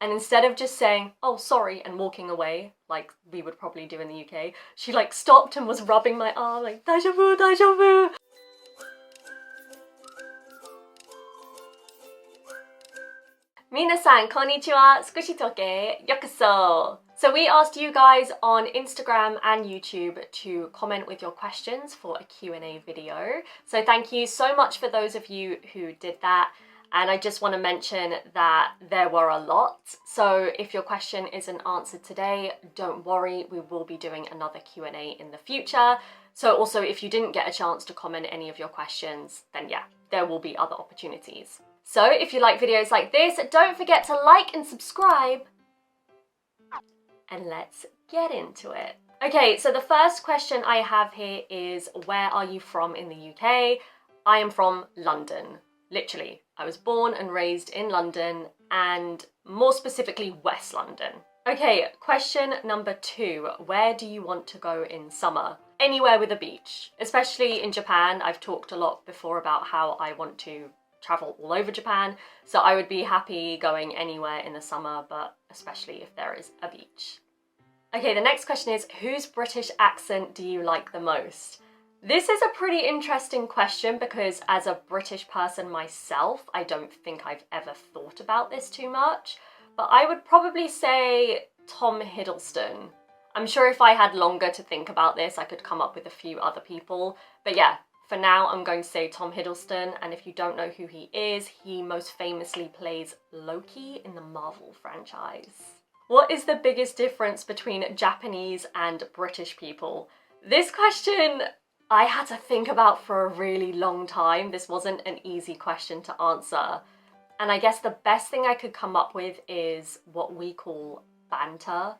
And instead of just saying, oh, sorry, and walking away, like we would probably do in the UK, she like stopped and was rubbing my arm, like, daijoubu, daijoubu. Minasan, konnichiwa, sukushitoke, yokoso. So we asked you guys on Instagram and YouTube to comment with your questions for a Q&A video. So thank you so much for those of you who did that. And I just want to mention that there were a lot. So if your question isn't answered today, don't worry, we will be doing another Q&A in the future. So also if you didn't get a chance to comment any of your questions, then yeah, there will be other opportunities. So if you like videos like this, don't forget to like and subscribe. And let's get into it. Okay, so the first question I have here is, where are you from in the UK? I am from London. Literally, I was born and raised in London, and more specifically West London. Okay, question number 2. Where do you want to go in summer? Anywhere with a beach, especially in Japan. I've talked a lot before about how I want to travel all over Japan, so I would be happy going anywhere in the summer, but especially if there is a beach. Okay, the next question is, whose British accent do you like the most? This is a pretty interesting question because as a British person myself, I don't think I've ever thought about this too much, but I would probably say Tom Hiddleston. I'm sure if I had longer to think about this, I could come up with a few other people, but yeah, for now I'm going to say Tom Hiddleston, and if you don't know who he is, he most famously plays Loki in the Marvel franchise. What is the biggest difference between Japanese and British people? This question I had to think about for a really long time. This wasn't an easy question to answer. And I guess the best thing I could come up with is what we call banter,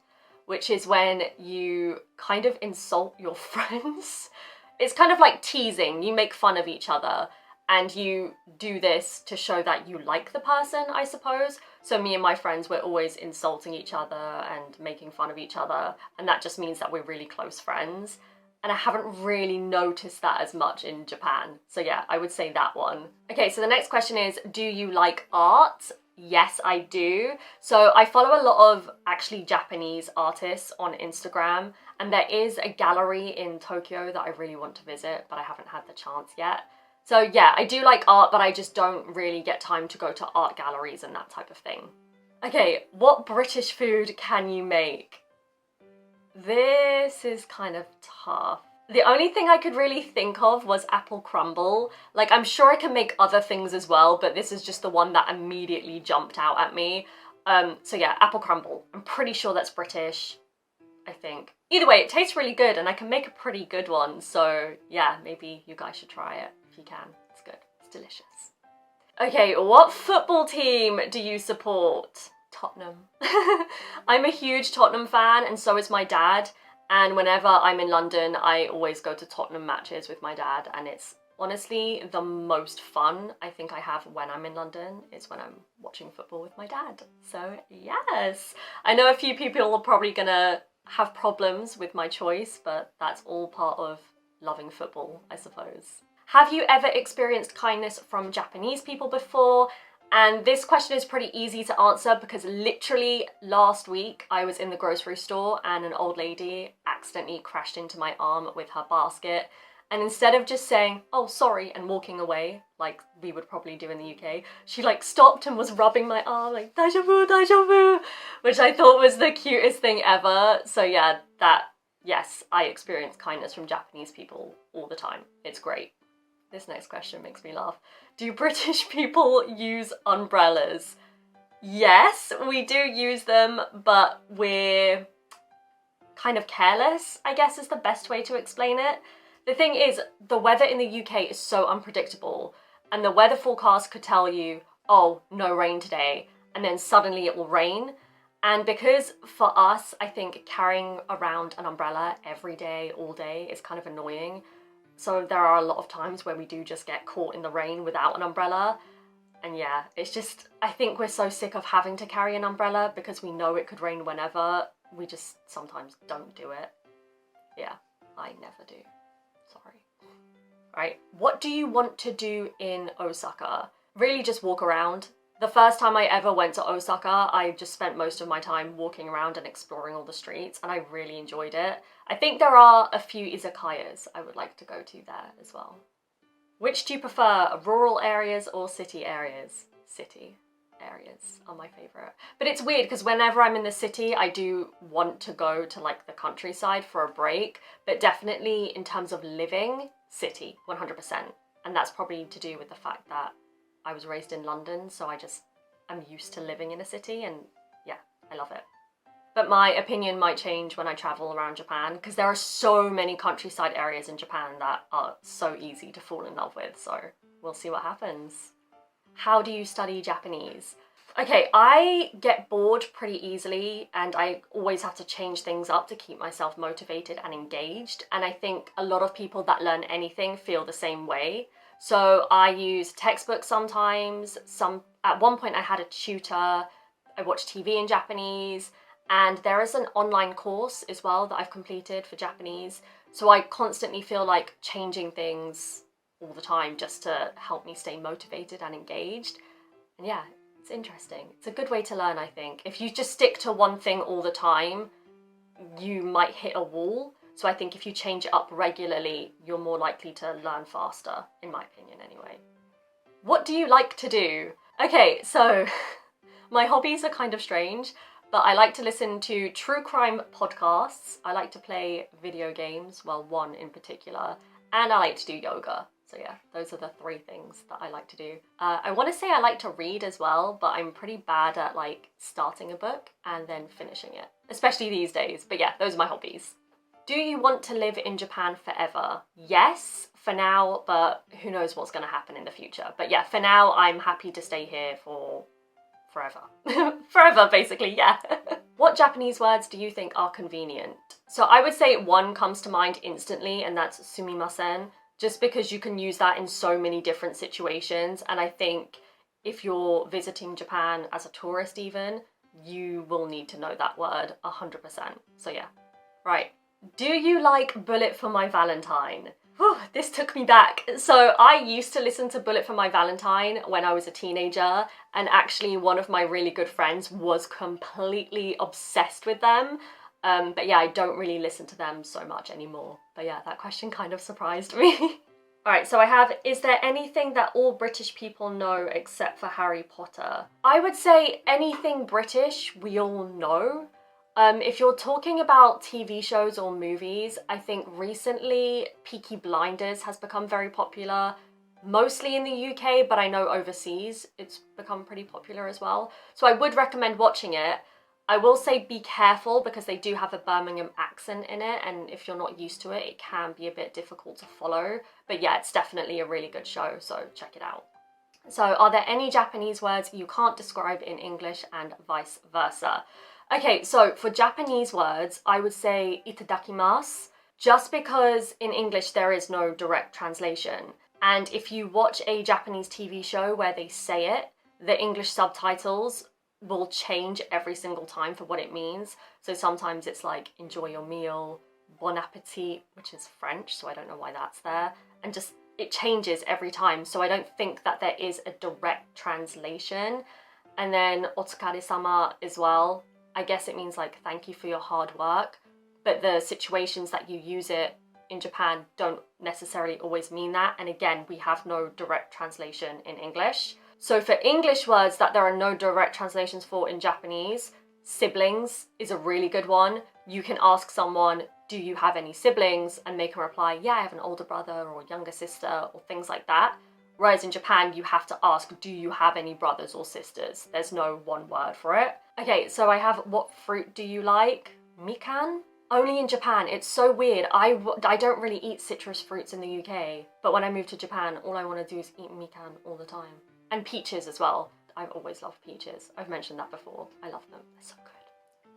which is when you kind of insult your friends. It's kind of like teasing. You make fun of each other and you do this to show that you like the person, I suppose. So me and my friends, we're always insulting each other and making fun of each other. And that just means that we're really close friends. And I haven't really noticed that as much in Japan. So yeah, I would say that one. Okay, so the next question is, do you like art? Yes, I do. So I follow a lot of actually Japanese artists on Instagram, and there is a gallery in Tokyo that I really want to visit, but I haven't had the chance yet. So yeah, I do like art, but I just don't really get time to go to art galleries and that type of thing. Okay, what British food can you make? This is kind of tough. The only thing I could really think of was apple crumble. Like, I'm sure I can make other things as well, but this is just the one that immediately jumped out at me. So yeah, apple crumble. I'm pretty sure that's British, I think. Either way, it tastes really good and I can make a pretty good one. So yeah, maybe you guys should try it if you can. It's good, it's delicious. Okay, what football team do you support? Tottenham. I'm a huge Tottenham fan, and so is my dad, and whenever I'm in London I always go to Tottenham matches with my dad, and it's honestly the most fun I think I have when I'm in London is when I'm watching football with my dad. So yes, I know a few people are probably gonna have problems with my choice, but that's all part of loving football, I suppose. Have you ever experienced kindness from Japanese people before? And this question is pretty easy to answer because literally last week I was in the grocery store and an old lady accidentally crashed into my arm with her basket. And instead of just saying, oh, sorry, and walking away, like we would probably do in the UK, she like stopped and was rubbing my arm, like, daijoubu, daijoubu, which I thought was the cutest thing ever. So yeah, yes, I experience kindness from Japanese people all the time. It's great. This next question makes me laugh. Do British people use umbrellas? Yes, we do use them, but we're kind of careless, I guess is the best way to explain it. The thing is, the weather in the UK is so unpredictable, and the weather forecast could tell you, oh, no rain today, and then suddenly it will rain. And because for us, I think carrying around an umbrella every day, all day, is kind of annoying. So there are a lot of times where we do just get caught in the rain without an umbrella. And yeah, it's just, I think we're so sick of having to carry an umbrella because we know it could rain whenever. We just sometimes don't do it. Yeah, I never do. Sorry. Right, what do you want to do in Osaka? Really just walk around. The first time I ever went to Osaka, I just spent most of my time walking around and exploring all the streets, and I really enjoyed it. I think there are a few izakayas I would like to go to there as well. Which do you prefer, rural areas or city areas? City areas are my favourite. But it's weird because whenever I'm in the city, I do want to go to like the countryside for a break, but definitely in terms of living, city, 100%. And that's probably to do with the fact that I was raised in London, so I'm used to living in a city, and yeah, I love it. But my opinion might change when I travel around Japan, because there are so many countryside areas in Japan that are so easy to fall in love with, so we'll see what happens. How do you study Japanese? Okay, I get bored pretty easily, and I always have to change things up to keep myself motivated and engaged, and I think a lot of people that learn anything feel the same way. So I use textbooks sometimes, at one point I had a tutor, I watch TV in Japanese, and there is an online course as well that I've completed for Japanese. So I constantly feel like changing things all the time just to help me stay motivated and engaged. And yeah, it's interesting. It's a good way to learn, I think. If you just stick to one thing all the time, you might hit a wall. So I think if you change it up regularly, you're more likely to learn faster, in my opinion anyway. What do you like to do? Okay, so my hobbies are kind of strange, but I like to listen to true crime podcasts. I like to play video games, well, one in particular, and I like to do yoga. So yeah, those are the three things that I like to do. I want to say I like to read as well, but I'm pretty bad at like starting a book and then finishing it, especially these days. But yeah, those are my hobbies. Do you want to live in Japan forever? Yes, for now, but who knows what's going to happen in the future. But yeah, for now, I'm happy to stay here for forever. Forever, basically, yeah. What Japanese words do you think are convenient? So I would say one comes to mind instantly, and that's sumimasen, just because you can use that in so many different situations. And I think if you're visiting Japan as a tourist even, you will need to know that word 100%. So yeah, right. Do you like Bullet for My Valentine? Whew, this took me back. So I used to listen to Bullet for My Valentine when I was a teenager, and actually one of my really good friends was completely obsessed with them. But yeah, I don't really listen to them so much anymore. But yeah, that question kind of surprised me. Alright, so I have, is there anything that all British people know except for Harry Potter? I would say anything British we all know. If you're talking about TV shows or movies, I think recently Peaky Blinders has become very popular, mostly in the UK, but I know overseas it's become pretty popular as well. So I would recommend watching it. I will say be careful because they do have a Birmingham accent in it, and if you're not used to it, it can be a bit difficult to follow. But yeah, it's definitely a really good show, so check it out. So are there any Japanese words you can't describe in English and vice versa? Okay, so for Japanese words, I would say itadakimasu, just because in English there is no direct translation. And if you watch a Japanese TV show where they say it, the English subtitles will change every single time for what it means. So sometimes it's like, enjoy your meal, bon appetit, which is French, so I don't know why that's there. And just, it changes every time. So I don't think that there is a direct translation. And then otsukare-sama as well. I guess it means like, thank you for your hard work. But the situations that you use it in Japan don't necessarily always mean that. And again, we have no direct translation in English. So for English words that there are no direct translations for in Japanese, siblings is a really good one. You can ask someone, do you have any siblings? And make them reply, yeah, I have an older brother or younger sister or things like that. Whereas in Japan, you have to ask, do you have any brothers or sisters? There's no one word for it. Okay, so I have, what fruit do you like? Mikan? Only in Japan. It's so weird. I don't really eat citrus fruits in the UK, but when I moved to Japan, all I want to do is eat mikan all the time. And peaches as well. I've always loved peaches. I've mentioned that before. I love them. They're so good.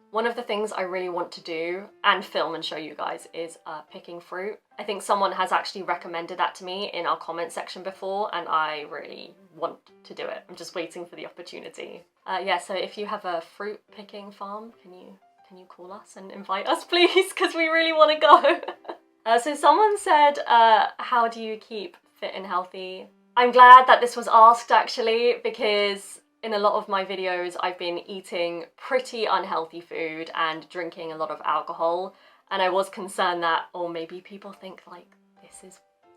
One of the things I really want to do and film and show you guys is picking fruit. I think someone has actually recommended that to me in our comment section before, and I really want to do it. I'm just waiting for the opportunity. Yeah, so if you have a fruit picking farm, can you call us and invite us, please? Because we really want to go. So someone said, how do you keep fit and healthy? I'm glad that this was asked actually, because in a lot of my videos, I've been eating pretty unhealthy food and drinking a lot of alcohol. And I was concerned that, or maybe people think like,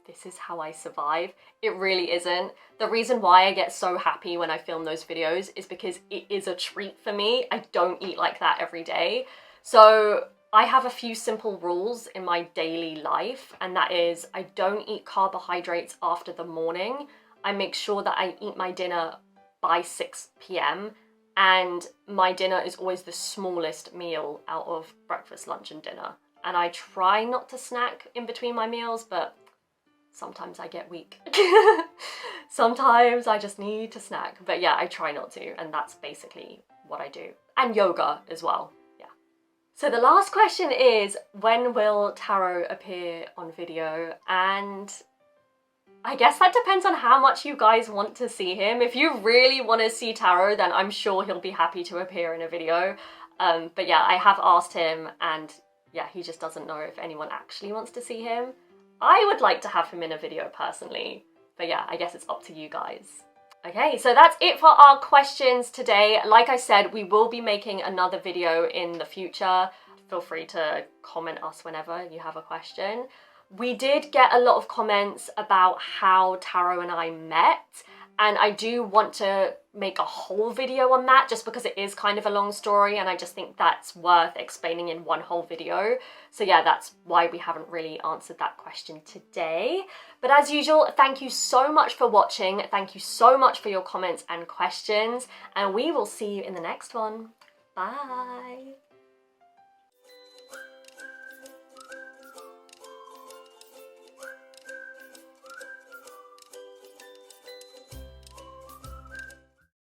this is how I survive. It really isn't. The reason why I get so happy when I film those videos is because it is a treat for me. I don't eat like that every day. So I have a few simple rules in my daily life, and that is I don't eat carbohydrates after the morning. I make sure that I eat my dinner by 6 p.m. and my dinner is always the smallest meal out of breakfast, lunch and dinner. And I try not to snack in between my meals, but sometimes I get weak. Sometimes I just need to snack. But yeah, I try not to, and that's basically what I do. And yoga as well, yeah. So the last question is, when will Taro appear on video? And I guess that depends on how much you guys want to see him. If you really want to see Taro, then I'm sure he'll be happy to appear in a video. But yeah, I have asked him, and yeah, he just doesn't know if anyone actually wants to see him. I would like to have him in a video personally, but yeah, I guess it's up to you guys. Okay, so that's it for our questions today. Like I said, we will be making another video in the future. Feel free to comment us whenever you have a question. We did get a lot of comments about how Taro and I met, and I do want to make a whole video on that just because it is kind of a long story, and I just think that's worth explaining in one whole video. So yeah, that's why we haven't really answered that question today. But as usual, thank you so much for watching. Thank you so much for your comments and questions, and we will see you in the next one. Bye!